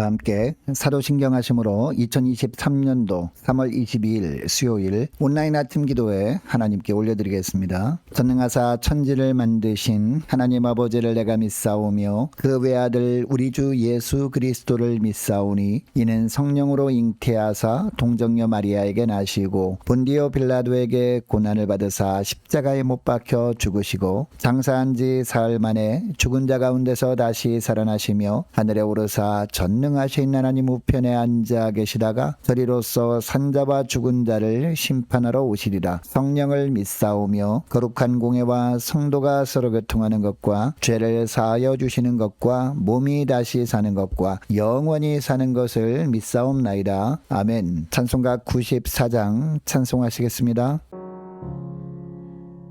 함께 사도신경 하심으로 2023년도 3월 22일 수요일 온라인 아침 기도회 하나님께 올려드리겠습니다. 전능하사 천지를 만드신 하나님 아버지를 내가 믿사오며 그 외아들 우리 주 예수 그리스도를 믿사오니 이는 성령으로 잉태하사 동정녀 마리아에게 나시고 본디오 빌라도에게 고난을 받으사 십자가에 못 박혀 죽으시고 장사한 지 사흘 만에 죽은 자 가운데서 다시 살아나시며 하늘에 오르사 전능하신 하나님 우편에 앉아 계시다가 저리로서 산자와 죽은 자를 심판하러 오시리라. 성령을 믿사오며 거룩한 공예와 성도가 서로 교통하는 것과 죄를 사하여 주시는 것과 몸이 다시 사는 것과 영원히 사는 것을 믿사옵나이다. 아멘. 찬송가 94장 찬송하시겠습니다.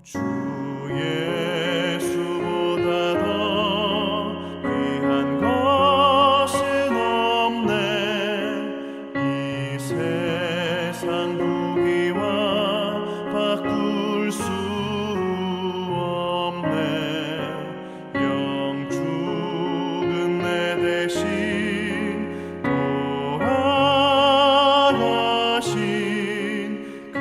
주 예수보다 더 귀한 것은 없네. 이 세상 부귀와 바꿀 수 없네. 영 죽은 내 대신 돌아가신 그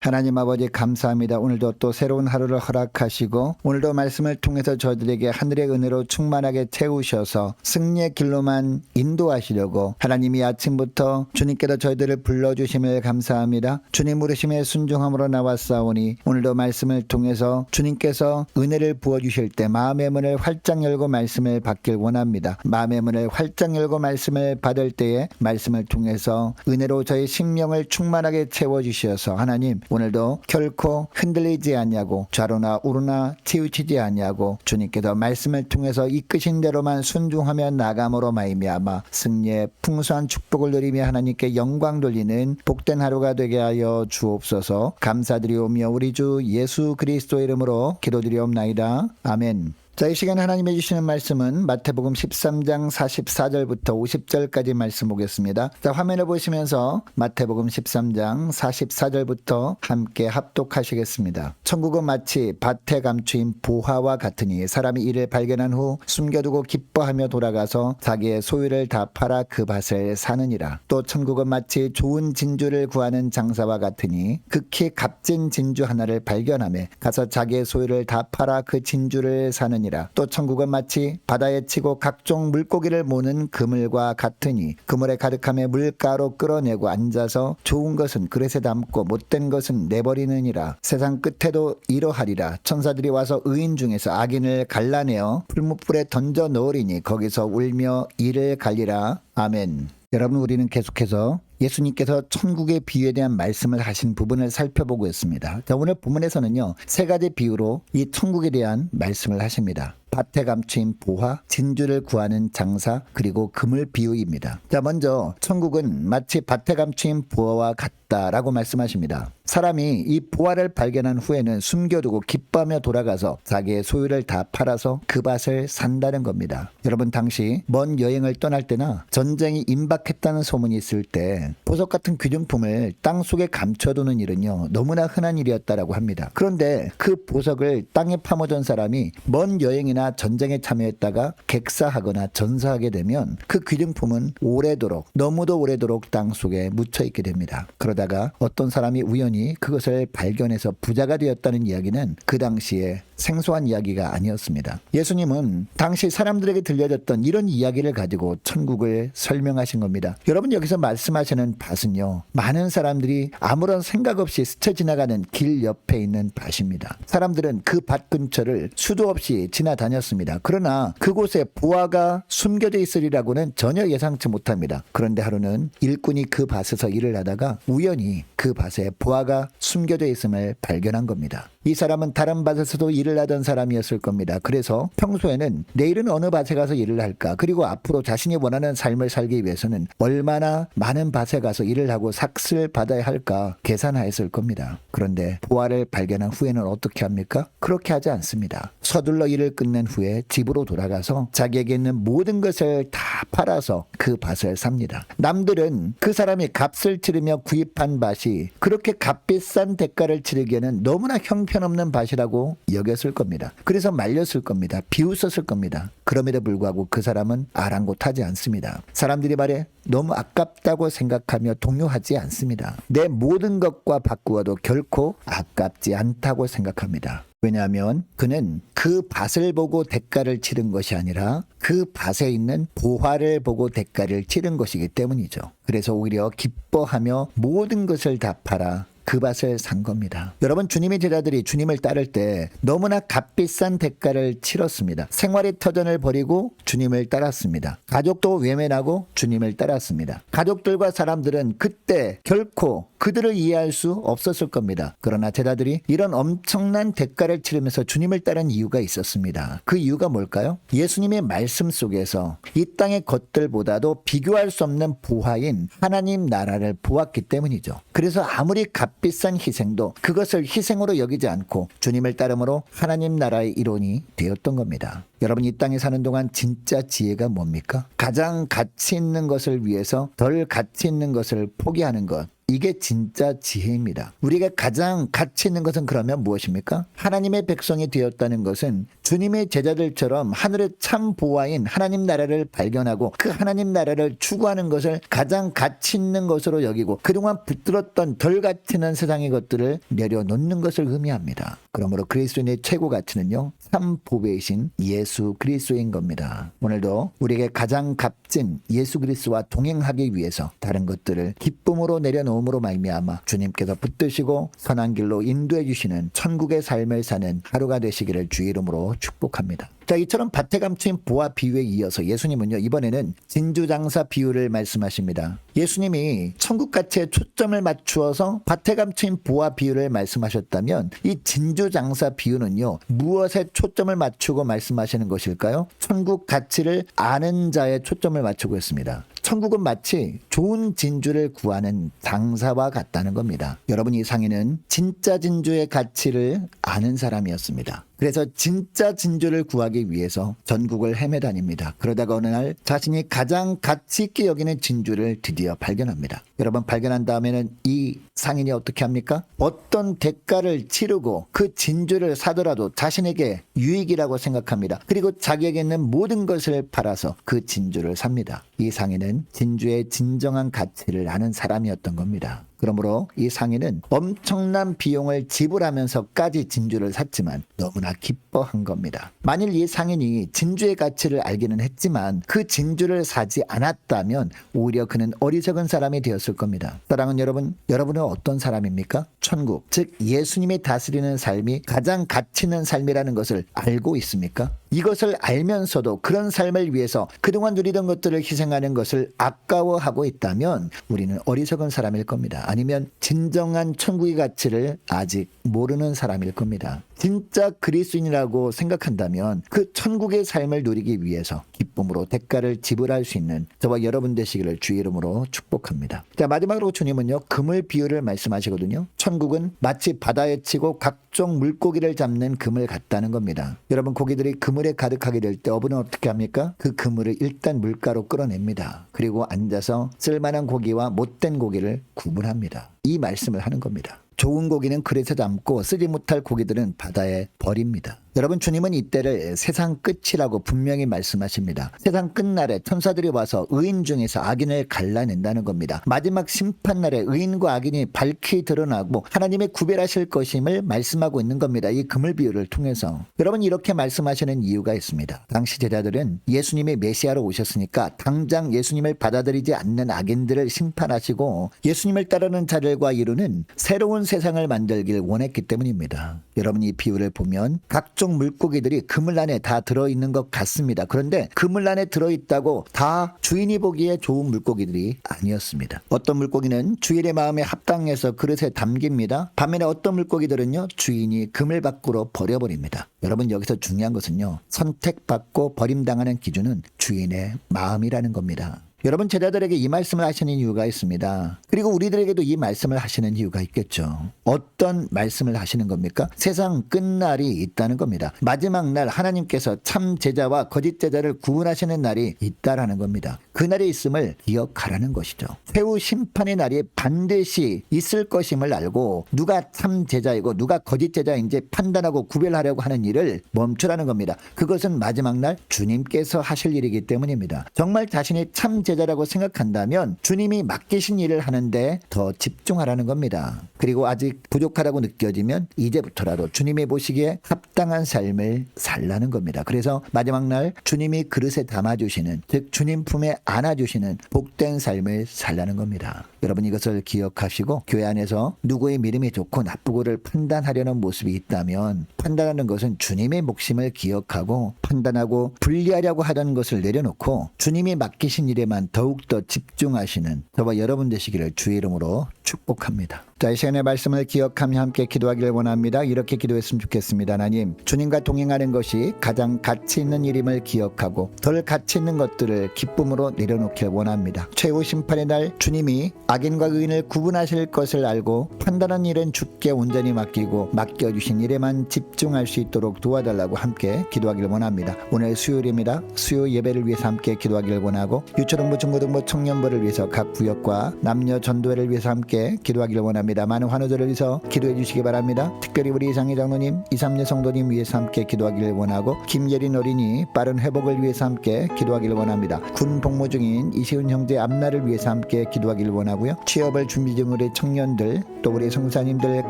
하나님 아버지 감사합니다. 오늘도 또 새로운 하루를 허락하시고 오늘도 말씀을 통해서 저희들에게 하늘의 은혜로 충만하게 채우셔서 승리의 길로만 인도하시려고 하나님이 아침부터 주님께서 저희들을 불러주심을 감사합니다. 주님 부르심에 순종함으로 나왔사오니 오늘도 말씀을 통해서 주님께서 은혜를 부어주실 때 마음의 문을 활짝 열고 말씀을 받길 원합니다. 마음의 문을 활짝 열고 말씀을 받을 때에 말씀을 통해서 은혜로 저희 심령을 충만하게 채워주셔서 하나님 오늘도 결코 흔들리지 아니하고 좌로나 우로나 치우치지 아니하고 주님께서 말씀을 통해서 이끄신 대로만 순종하며 나감으로 말미암아 승리의 풍성한 축복을 누리며 하나님께 영광 돌리는 복된 하루가 되게 하여 주옵소서. 감사드리오며 우리 주 예수 그리스도 이름으로 기도드리옵나이다. 아멘. 자, 이 시간에 하나님이 주시는 말씀은 마태복음 13장 44절부터 50절까지 말씀 보겠습니다. 자, 화면을 보시면서 마태복음 13장 44절부터 함께 합독하시겠습니다. 천국은 마치 밭에 감추인 보화와 같으니 사람이 이를 발견한 후 숨겨두고 기뻐하며 돌아가서 자기의 소유를 다 팔아 그 밭을 사느니라. 또 천국은 마치 좋은 진주를 구하는 장사와 같으니 극히 값진 진주 하나를 발견하며 가서 자기의 소유를 다 팔아 그 진주를 사느니라. 또 천국은 마치 바다에 치고 각종 물고기를 모는 그물과 같으니 그물에 가득함에 물가로 끌어내고 앉아서 좋은 것은 그릇에 담고 못된 것은 내버리느니라. 세상 끝에도 이러하리라. 천사들이 와서 의인 중에서 악인을 갈라내어 풀무불에 던져 넣으리니 거기서 울며 이를 갈리라. 아멘. 여러분, 우리는 계속해서 예수님께서 천국의 비유에 대한 말씀을 하신 부분을 살펴보고 있습니다. 자, 오늘 본문에서는요, 세 가지 비유로 이 천국에 대한 말씀을 하십니다. 밭에 감추인 보화, 진주를 구하는 장사, 그리고 그물 비유입니다. 자, 먼저 천국은 마치 밭에 감추인 보화와 같다라고 말씀하십니다. 사람이 이 보화를 발견한 후에는 숨겨두고 기뻐하며 돌아가서 자기의 소유를 다 팔아서 그 밭을 산다는 겁니다. 여러분, 당시 먼 여행을 떠날 때나 전쟁이 임박했다는 소문이 있을 때 보석 같은 귀중품을 땅속에 감춰두는 일은요, 너무나 흔한 일이었다라고 합니다. 그런데 그 보석을 땅에 파묻은 사람이 먼 여행이나 전쟁에 참여했다가 객사하거나 전사하게 되면 그 귀중품은 오래도록, 너무도 오래도록 땅속에 묻혀있게 됩니다. 그러다가 어떤 사람이 우연히 그것을 발견해서 부자가 되었다는 이야기는 그 당시에 생소한 이야기가 아니었습니다. 예수님은 당시 사람들에게 들려졌던 이런 이야기를 가지고 천국을 설명하신 겁니다. 여러분, 여기서 말씀하시는 밭은요, 많은 사람들이 아무런 생각 없이 스쳐 지나가는 길 옆에 있는 밭입니다. 사람들은 그 밭 근처를 수도 없이 지나다녔습니다. 그러나 그곳에 보화가 숨겨져 있으리라고는 전혀 예상치 못합니다. 그런데 하루는 일꾼이 그 밭에서 일을 하다가 우연히 그 밭에 보화가 숨겨져 있음을 발견한 겁니다. 이 사람은 다른 밭에서도 일을 하던 사람이었을 겁니다. 그래서 평소에는 내일은 어느 밭에 가서 일을 할까, 그리고 앞으로 자신이 원하는 삶을 살기 위해서는 얼마나 많은 밭에 가서 일을 하고 삭슬 받아야 할까 계산하였을 겁니다. 그런데 보화를 발견한 후에는 어떻게 합니까? 그렇게 하지 않습니다. 서둘러 일을 끝낸 후에 집으로 돌아가서 자기에게 있는 모든 것을 다 팔아서 그 밭을 삽니다. 남들은 그 사람이 값을 치르며 구입한 밭이 그렇게 값비싼 대가를 치르기에는 너무나 형편없는 밭이라고 여겼을 겁니다. 그래서 말렸을 겁니다. 비웃었을 겁니다. 그럼에도 불구하고 그 사람은 아랑곳하지 않습니다. 사람들이 말해 너무 아깝다고 생각하며 동요하지 않습니다. 내 모든 것과 바꾸어도 결코 아깝지 않다고 생각합니다. 왜냐하면 그는 그 밭을 보고 대가를 치른 것이 아니라 그 밭에 있는 보화를 보고 대가를 치른 것이기 때문이죠. 그래서 오히려 기뻐하며 모든 것을 다 팔아 그 밭을 산 겁니다. 여러분, 주님의 제자들이 주님을 따를 때 너무나 값비싼 대가를 치렀습니다. 생활의 터전을 버리고 주님을 따랐습니다. 가족도 외면하고 주님을 따랐습니다. 가족들과 사람들은 그때 결코 그들을 이해할 수 없었을 겁니다. 그러나 제자들이 이런 엄청난 대가를 치르면서 주님을 따른 이유가 있었습니다. 그 이유가 뭘까요? 예수님의 말씀 속에서 이 땅의 것들보다도 비교할 수 없는 보화인 하나님 나라를 보았기 때문이죠. 그래서 아무리 값비싼 희생도 그것을 희생으로 여기지 않고 주님을 따름으로 하나님 나라의 일원이 되었던 겁니다. 여러분, 이 땅에 사는 동안 진짜 지혜가 뭡니까? 가장 가치 있는 것을 위해서 덜 가치 있는 것을 포기하는 것. 이게 진짜 지혜입니다. 우리가 가장 가치 있는 것은 그러면 무엇입니까? 하나님의 백성이 되었다는 것은 주님의 제자들처럼 하늘의 참 보화인 하나님 나라를 발견하고 그 하나님 나라를 추구하는 것을 가장 가치 있는 것으로 여기고 그동안 붙들었던 덜 가치 있는 세상의 것들을 내려놓는 것을 의미합니다. 그러므로 그리스도인의 최고 가치는요, 참 보배이신 예수 그리스도인 겁니다. 오늘도 우리에게 가장 값진 예수 그리스도와 동행하기 위해서 다른 것들을 기쁨으로 내려놓음으로 말미암아 주님께서 붙드시고 선한 길로 인도해 주시는 천국의 삶을 사는 하루가 되시기를 주의 이름으로 축복합니다. 자, 이처럼 밭에 감춘 보화 비유에 이어서 예수님은요, 이번에는 진주장사 비유를 말씀하십니다. 예수님이 천국 가치에 초점을 맞추어서 밭에 감춘 보화 비유를 말씀하셨다면 이 진주장사 비유는요, 무엇에 초점을 맞추고 말씀하시는 것일까요? 천국 가치를 아는 자에 초점을 맞추고 있습니다. 천국은 마치 좋은 진주를 구하는 장사와 같다는 겁니다. 여러분, 이 상인은 진짜 진주의 가치를 아는 사람이었습니다. 그래서 진짜 진주를 구하기 위해서 전국을 헤매다닙니다. 그러다가 어느 날 자신이 가장 가치 있게 여기는 진주를 드디어 발견합니다. 여러분, 발견한 다음에는 이 상인이 어떻게 합니까? 어떤 대가를 치르고 그 진주를 사더라도 자신에게 유익이라고 생각합니다. 그리고 자기에게 있는 모든 것을 팔아서 그 진주를 삽니다. 이 상인은 진주의 진정한 가치를 아는 사람이었던 겁니다. 그러므로 이 상인은 엄청난 비용을 지불하면서까지 진주를 샀지만 너무나 기뻐한 겁니다. 만일 이 상인이 진주의 가치를 알기는 했지만 그 진주를 사지 않았다면 오히려 그는 어리석은 사람이 되었을 겁니다. 사랑하는 여러분, 여러분은 어떤 사람입니까? 천국, 즉 예수님이 다스리는 삶이 가장 가치 있는 삶이라는 것을 알고 있습니까? 이것을 알면서도 그런 삶을 위해서 그동안 누리던 것들을 희생하는 것을 아까워하고 있다면 우리는 어리석은 사람일 겁니다. 아니면 진정한 천국의 가치를 아직 모르는 사람일 겁니다. 진짜 그리스도인이라고 생각한다면 그 천국의 삶을 누리기 위해서 기쁨으로 대가를 지불할 수 있는 저와 여러분 되시기를 주의 이름으로 축복합니다. 자, 마지막으로 주님은요, 그물 비유를 말씀하시거든요. 천국은 마치 바다에 치고 각종 물고기를 잡는 그물 같다는 겁니다. 여러분, 고기들이 그물에 가득하게 될 때 어부는 어떻게 합니까? 그 그물을 일단 물가로 끌어냅니다. 그리고 앉아서 쓸만한 고기와 못된 고기를 구분합니다. 이 말씀을 하는 겁니다. 좋은 고기는 그릇에 담고 쓰지 못할 고기들은 바다에 버립니다. 여러분, 주님은 이때를 세상 끝이라고 분명히 말씀하십니다. 세상 끝날에 천사들이 와서 의인 중에서 악인을 갈라낸다는 겁니다. 마지막 심판날에 의인과 악인이 밝히 드러나고 하나님의 구별하실 것임을 말씀하고 있는 겁니다. 이 그물 비유를 통해서. 여러분, 이렇게 말씀하시는 이유가 있습니다. 당시 제자들은 예수님이 메시아로 오셨으니까 당장 예수님을 받아들이지 않는 악인들을 심판하시고 예수님을 따르는 자들과 이루는 새로운 세상을 만들길 원했기 때문입니다. 여러분, 이 비유를 보면 각종 물고기들이 그물 안에 다 들어있는 것 같습니다. 그런데 그물 안에 들어있다고 다 주인이 보기에 좋은 물고기들이 아니었습니다. 어떤 물고기는 주인의 마음에 합당해서 그릇에 담깁니다. 반면에 어떤 물고기들은요, 주인이 그물 밖으로 버려버립니다. 여러분, 여기서 중요한 것은요, 선택받고 버림당하는 기준은 주인의 마음이라는 겁니다. 여러분, 제자들에게 이 말씀을 하시는 이유가 있습니다. 그리고 우리들에게도 이 말씀을 하시는 이유가 있겠죠. 어떤 말씀을 하시는 겁니까? 세상 끝날이 있다는 겁니다. 마지막 날 하나님께서 참 제자와 거짓 제자를 구분하시는 날이 있다라는 겁니다. 그날이 있음을 기억하라는 것이죠. 최후 심판의 날이 반드시 있을 것임을 알고 누가 참 제자이고 누가 거짓 제자인지 판단하고 구별하려고 하는 일을 멈추라는 겁니다. 그것은 마지막 날 주님께서 하실 일이기 때문입니다. 정말 자신이 참 제자라고 생각한다면 주님이 맡기신 일을 하는데 더 집중하라는 겁니다. 그리고 아직 부족하다고 느껴지면 이제부터라도 주님이 보시기에 합당한 삶을 살라는 겁니다. 그래서 마지막 날 주님이 그릇에 담아주시는, 즉 주님 품에 안아주시는 복된 삶을 살라는 겁니다. 여러분, 이것을 기억하시고 교회 안에서 누구의 믿음이 좋고 나쁘고를 판단하려는 모습이 있다면 판단하는 것은 주님의 몫임을 기억하고 판단하고 분리하려고 하던 것을 내려놓고 주님이 맡기신 일에만 더욱더 집중하시는 저와 여러분 되시기를 주의 이름으로 축복합니다. 자, 이 시간의 말씀을 기억하며 함께 기도하기를 원합니다. 이렇게 기도했으면 좋겠습니다. 하나님, 주님과 동행하는 것이 가장 가치 있는 일임을 기억하고 덜 가치 있는 것들을 기쁨으로 내려놓길 원합니다. 최후 심판의 날 주님이 악인과 의인을 구분하실 것을 알고 판단하는 일은 주께 온전히 맡기고 맡겨주신 일에만 집중할 수 있도록 도와달라고 함께 기도하기를 원합니다. 오늘 수요일입니다. 수요 예배를 위해서 함께 기도하기를 원하고 유초등부 중고등부 청년부를 위해서 각 구역과 남녀 전도회를 위해서 함께 기도하기를 원합니다. 많은 환우들을 위해서 기도해 주시기 바랍니다. 특별히 우리 이상희 장로님, 이삼례 성도님 위해서 함께 기도하기를 원하고 김예린 어린이 빠른 회복을 위해서 함께 기도하기를 원합니다. 군 복무 중인 이시훈 형제 앞날을 위해서 함께 기도하기를 원하고요. 취업을 준비 중 우리 청년들, 또 우리 성사님들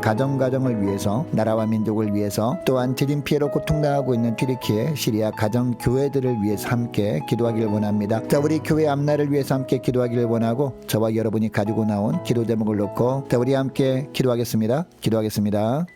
가정을 위해서, 나라와 민족을 위해서, 또한 재림 피해로 고통당하고 있는 튀르키예, 시리아 가정교회들을 위해서 함께 기도하기를 원합니다. 자, 우리 교회 앞날을 위해서 함께 기도하기를 원하고 저와 여러분이 가지고 나온 기도 제목을 놓고 자, 우리 함께 기도하겠습니다. 기도하겠습니다.